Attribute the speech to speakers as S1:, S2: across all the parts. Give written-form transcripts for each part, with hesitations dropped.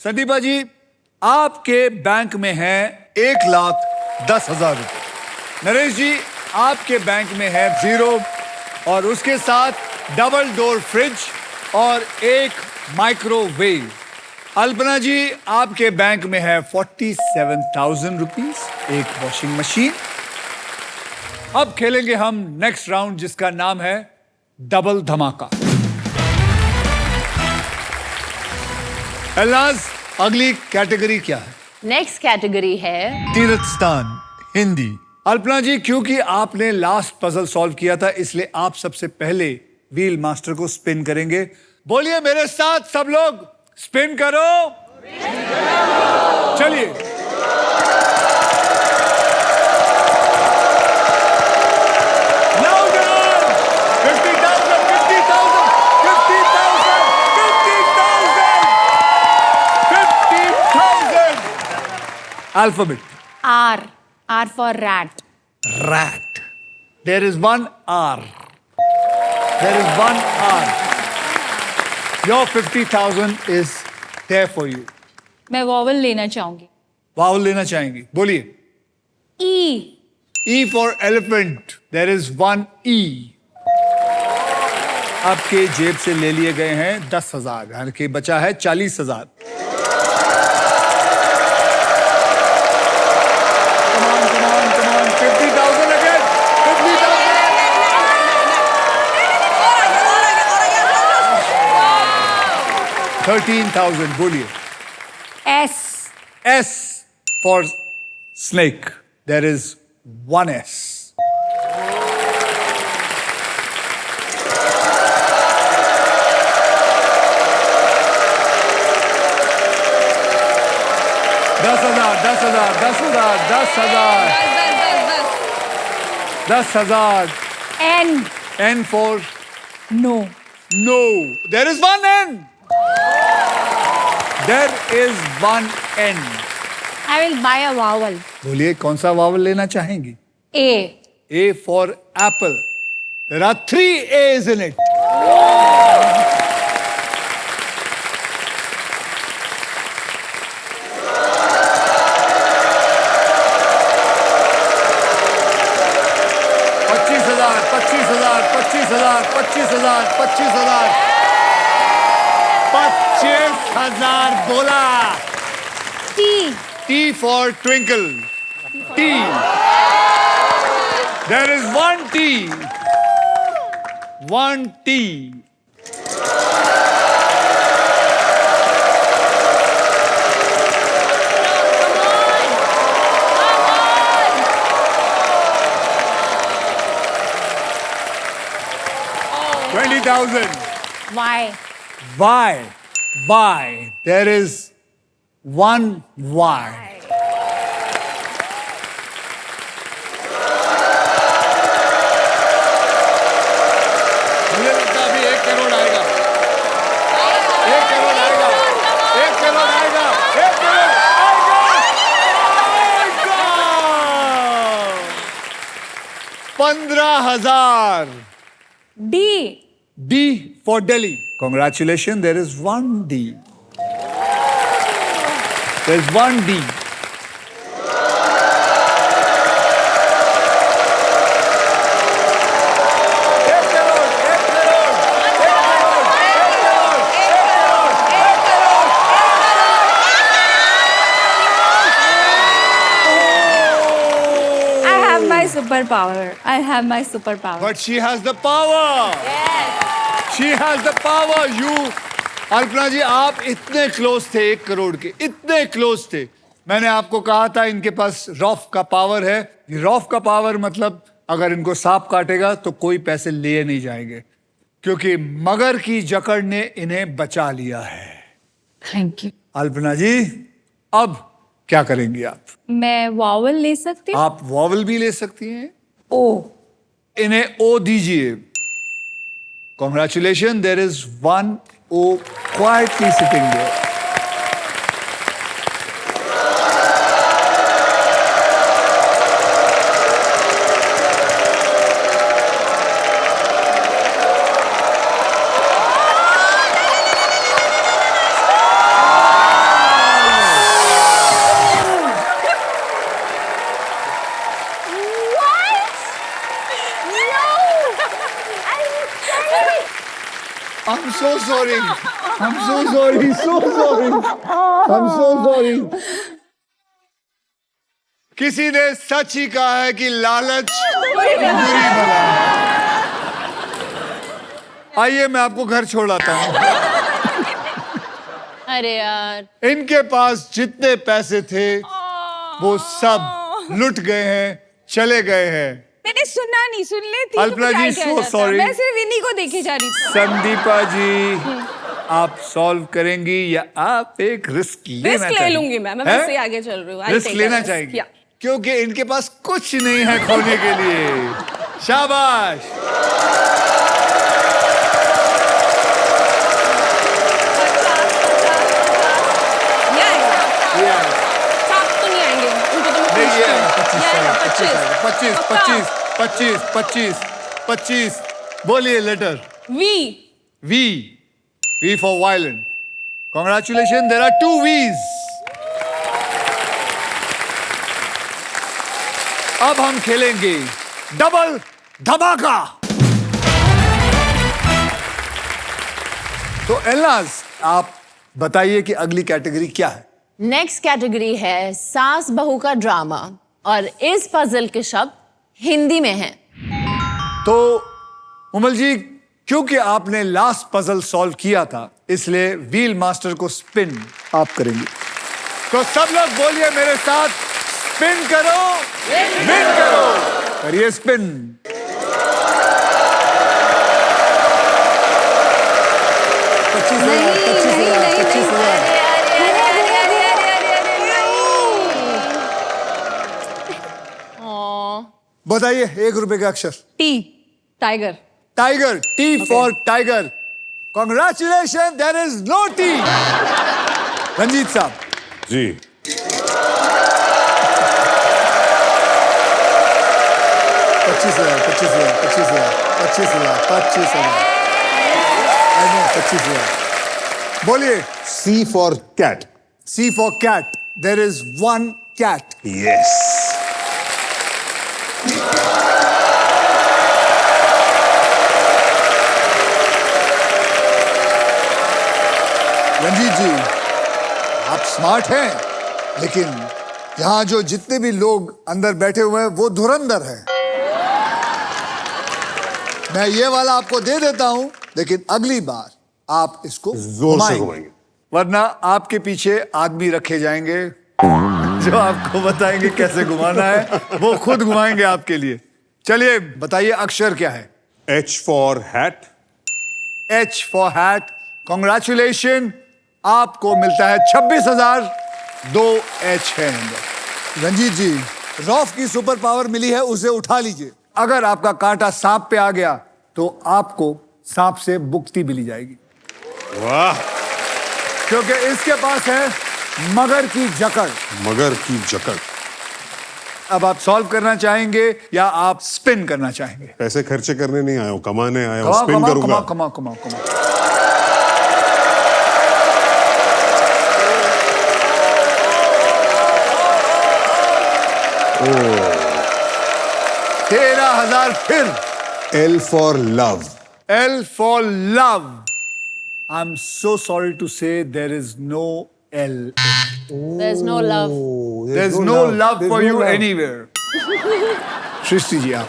S1: संदीपा जी, आपके बैंक में है 1,10,000 रुपए। नरेश जी, आपके बैंक में है 0 और उसके साथ डबल डोर फ्रिज और एक माइक्रोवेव। अल्पना जी, आपके बैंक में है 47,000 रुपीज, एक वॉशिंग मशीन। अब खेलेंगे हम नेक्स्ट राउंड जिसका नाम है डबल धमाका। एलनाज, अगली कैटेगरी क्या है?
S2: नेक्स्ट कैटेगरी है
S1: तीर्थ स्थान, हिंदी। अल्पना जी, क्योंकि आपने लास्ट पजल सॉल्व किया था इसलिए आप सबसे पहले व्हील मास्टर को स्पिन करेंगे। बोलिए मेरे साथ सब लोग, स्पिन करो। चलिए। Louder! 50,000, 50,000, 50,000, 50,000, 50,000। Alphabet.
S2: R. R for rat.
S1: Rat. There is one R. There is one R. Your 50,000 is there for you.
S2: मैं वॉवल लेना चाहूंगी।
S1: वावल लेना चाहेंगी? बोलिए।
S2: E.
S1: E for elephant. There is one E. आपके जेब से ले लिए गए हैं 10,000, यानी कि बचा है 40,000। Come on, come on, come on. 50,000 again. 50,000. 13,000. बोलिए।
S2: S.
S1: S for snake. There is one S. दस हजार, 10,000.
S2: N.
S1: N for
S2: No.
S1: no. There is one N. There is one N.
S2: I will buy a vowel.
S1: बोलिए कौन सा vowel लेना चाहेंगी?
S2: A.
S1: A for apple. There are 3 A's in it. पच्चीस हजार बोला।
S2: T.
S1: T for twinkle. T. There is one T. One T. $20,000.
S2: Y.
S1: Y. Y. There is one Y. मुझे लगता है अभी 1 करोड़ आएगा। 1 करोड़ आएगा। 1 करोड़ आएगा। 1 करोड़ आएगा। 15,000।
S2: D.
S1: D for Delhi. Congratulations, there is one D. There is one D.
S2: Superpower. I have my superpower.
S1: But she has the power.
S2: Yes.
S1: She has the power. You, Alpana जी, आप इतने क्लोज थे 1 करोड़ के, इतने क्लोज थे। मैंने आपको कहा था इनके पास रॉफ का पावर है। रॉफ का पावर मतलब अगर इनको सांप काटेगा तो कोई पैसे लिए नहीं जाएंगे, क्योंकि मगर की जकड़ ने इन्हें बचा लिया है।
S2: Thank you.
S1: अल्पना जी, अब क्या करेंगी आप?
S2: मैं वॉवल ले सकती हूँ?
S1: आप वॉवल भी ले सकती हैं।
S2: ओ।
S1: इन्हें ओ दीजिए। Congratulations, there is one O quietly sitting there. I'm so sorry. I'm so sorry. So sorry. I'm so sorry. किसी ने सच ही कहा है कि लालच बुरी बला है। आइए मैं आपको घर छोड़ आता हूँ।
S3: अरे यार,
S1: इनके पास जितने पैसे थे वो सब लुट गए हैं, चले गए हैं।
S4: मैंने सुना नहीं, सुन लेती
S1: अल्पना जी, so sorry.
S4: मैं सिर्फ इन्हीं को देखे जा रही थी।
S1: संदीपा जी, आप सॉल्व करेंगी या आप एक रिस्क लेना
S4: रिस्क ले
S1: चाहेंगी?
S4: लूंगी मैं
S1: हैं?
S4: वैसे ही आगे चल रही हूँ। I'll
S1: रिस्क
S4: take a
S1: लेना
S4: risk.
S1: चाहेंगी
S4: Yeah.
S1: क्योंकि इनके पास कुछ नहीं है खोने के लिए। शाबाश।
S4: ये आएगा। सात तो नहीं आएंगे, उनको तो मैं
S1: नहीं, ये
S4: पूछती हूँ। ये आएगा,
S1: 25
S4: पक्का।
S1: 25 बोलिए letter V for violin. Congratulations, there are 2 V's. अब हम खेलेंगे डबल धमाका। तो एलनाज, आप बताइए कि अगली कैटेगरी क्या है?
S3: नेक्स्ट कैटेगरी है सास बहू का ड्रामा और इस पजल के शब्द हिंदी में हैं।
S1: तो उमल जी, क्योंकि आपने लास्ट पजल सॉल्व किया था इसलिए व्हील मास्टर को स्पिन आप करेंगे। तो सब लोग बोलिए मेरे साथ, स्पिन करो, विन करो। करिए स्पिन। बताइए 1 रुपए का अक्षर।
S4: T, tiger.
S1: Tiger, T for tiger. Congratulation, there is no T. Ranjit साहब
S5: जी,
S1: 25,000 बोलिए।
S5: C for cat.
S1: C for cat, there is 1 cat।
S5: Yes.
S1: Ranjit जी, आप स्मार्ट हैं, लेकिन यहां जो जितने भी लोग अंदर बैठे हुए हैं वो धुरंधर हैं। मैं ये वाला आपको दे देता हूं, लेकिन अगली बार आप इसको
S5: जोर से घुमाएंगे।
S1: वरना आपके पीछे आदमी रखे जाएंगे जो आपको बताएंगे कैसे घुमाना है। वो खुद घुमाएंगे आपके लिए। चलिए बताइए अक्षर क्या है?
S5: H for hat.
S1: H for hat। Congratulation, आपको मिलता है 26,000। 2 H है अंदर। रंजीत जी, रॉफ की सुपर पावर मिली है, उसे उठा लीजिए। अगर आपका कांटा सांप पे आ गया तो आपको सांप से मुक्ति मिली जाएगी,
S5: वाह,
S1: क्योंकि इसके पास है मगर की जकड़।
S5: मगर की जकड़।
S1: अब आप सॉल्व करना चाहेंगे या आप स्पिन करना चाहेंगे?
S5: पैसे खर्चे करने नहीं आया हूं, कमाने आया हूं।
S1: कमाओ,
S5: स्पिन
S1: कमाओ,
S5: करूंगा।
S1: कमाओ, कमाओ, कमाओ, कमाओ।
S5: Oh.
S1: 13,000 फिर।
S5: L for love.
S1: L for love. I'm so sorry to say there is no L.
S3: There's no love.
S1: There's no love for you anywhere. Srishti ji, आप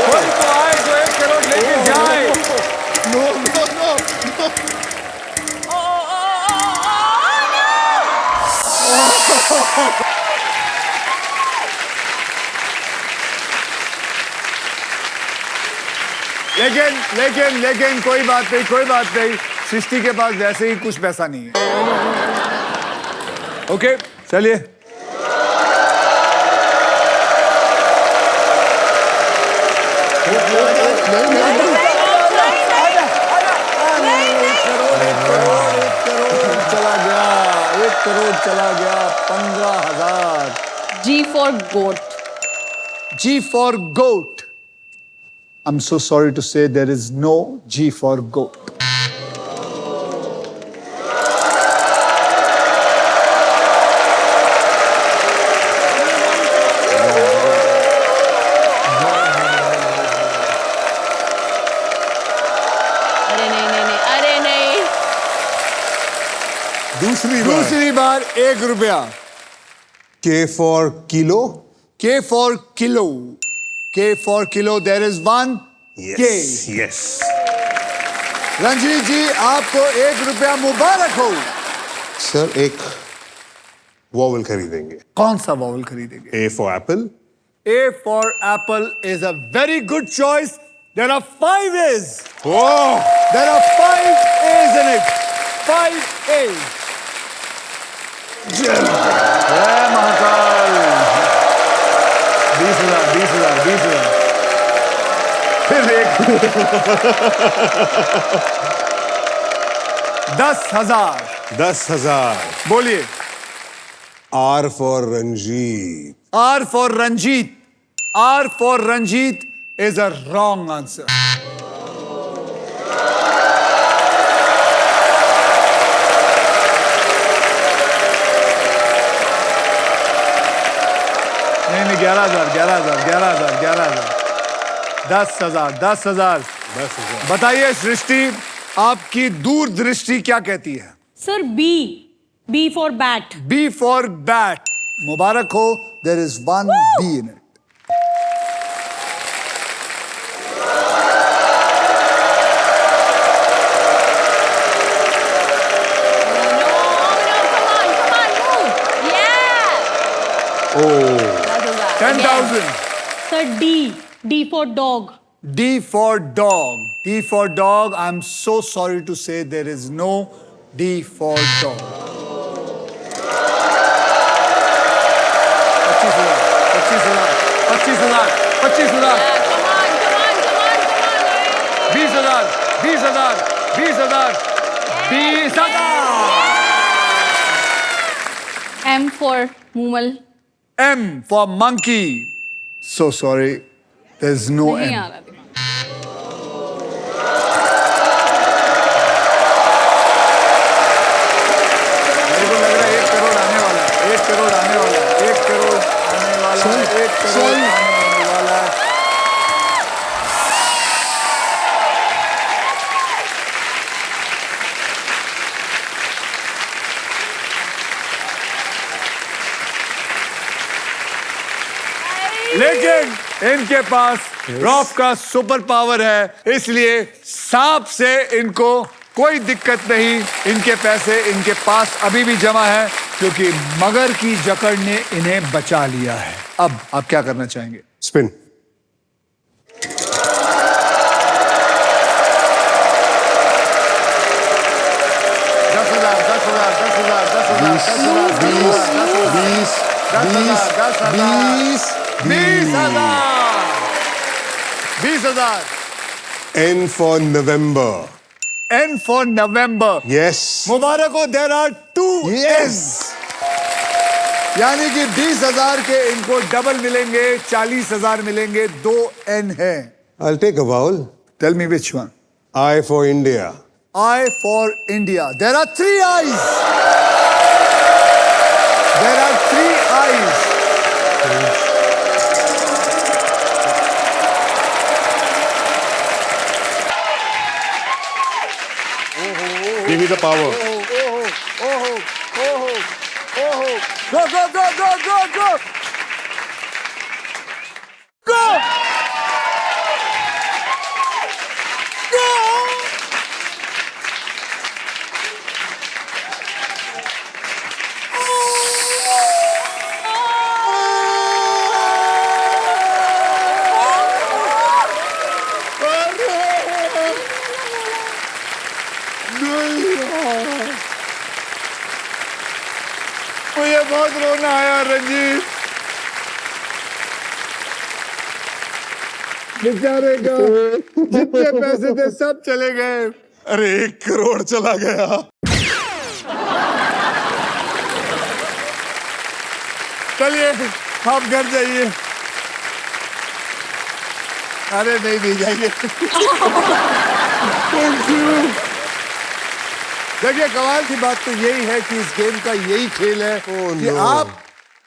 S1: कोई तो आए जो 1 करोड़ लेके जाए।
S5: No, no, no.
S1: लेकिन कोई बात नहीं। सृष्टि के पास वैसे ही कुछ पैसा नहीं है। ओके, चलिए। करोड़ चला गया। 15,000।
S3: G for goat.
S1: G for goat. I'm so sorry to say there is no G for goat. दूसरी बार 1 रुपया।
S5: K for kilo.
S1: K for kilo. K for kilo. There is 1 K.
S5: Yes.
S1: Ranjit जी आपको 1 रुपया मुबारक हो।
S5: Sir एक vowel खरीदेंगे।
S1: कौन सा vowel खरीदेंगे?
S5: A for apple.
S1: A for apple is a very good choice. There are 5 A's.
S5: Oh.
S1: There are 5 A's in it. 5 A's. जय महाकाल। 20,000। फिर एक 10,000।
S5: 10,000.
S1: बोलिए।
S5: R for Ranjit.
S1: R for Ranjit. R for Ranjit is a wrong answer. नहीं 11,000। 10,000।
S5: 10,000.
S1: बताइए सृष्टि, आपकी दूरदृष्टि क्या कहती है?
S4: Sir B for bat.
S1: B for bat. मुबारक हो, there is 1 B in it.
S3: Yeah.
S1: 10,000.
S4: Sir D for dog.
S1: D for dog. D for dog. I'm so sorry to say there is no D for dog. 25,000. 20,000. 20,000. 20,000.
S2: M for Mumal.
S1: M for monkey. So sorry. There's no
S2: नहीं
S1: M.
S2: आ रहा दिमाग।
S1: मेरे को लग रहा है 1 करोड़ आने वाला है। 1 करोड़ आने वाला है। 1 करोड़ आने वाला है। 1 करोड़ आने वाला है। लेकिन इनके पास रॉफ का सुपर पावर है, इसलिए सांप से इनको कोई दिक्कत नहीं। इनके पैसे इनके पास अभी भी जमा है, क्योंकि मगर की जकड़ ने इन्हें बचा लिया है। अब आप क्या करना चाहेंगे?
S5: Spin.
S1: 20,000।
S5: N for November.
S1: N for November.
S5: Yes.
S1: मुबारक हो, there are 2
S5: Yes.
S1: N's. यानी कि 20,000 के इनको डबल मिलेंगे, 40,000 मिलेंगे। 2 N है।
S5: I'll take a vowel.
S1: Tell me which one.
S5: I for India.
S1: I for India. There are 3 I's. There are 3 I's.
S5: Give me the power.
S1: Go, go, go, go, go, go. Go. Go. मुझे बहुत रोना आया रंजीत, बेचारे का जितने पैसे थे सब चले गए।
S5: अरे 1 करोड़ चला गया।
S1: चलिए आप घर जाइए। अरे नहीं जाइए। देखिए कमाल की बात तो यही है कि इस गेम का यही खेल है कि आप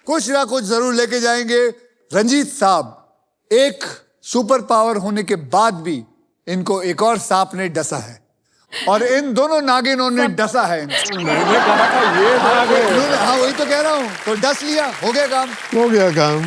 S1: कुछ ना कुछ जरूर लेके जाएंगे। रंजीत साहब एक सुपर पावर होने के बाद भी इनको एक और सांप ने डसा है और इन दोनों नागिनों ने डसा है।
S5: मैंने कहा था ये नागिन।
S1: हाँ वही तो कह रहा हूँ, तो डस लिया, हो गया काम।
S5: हो गया काम।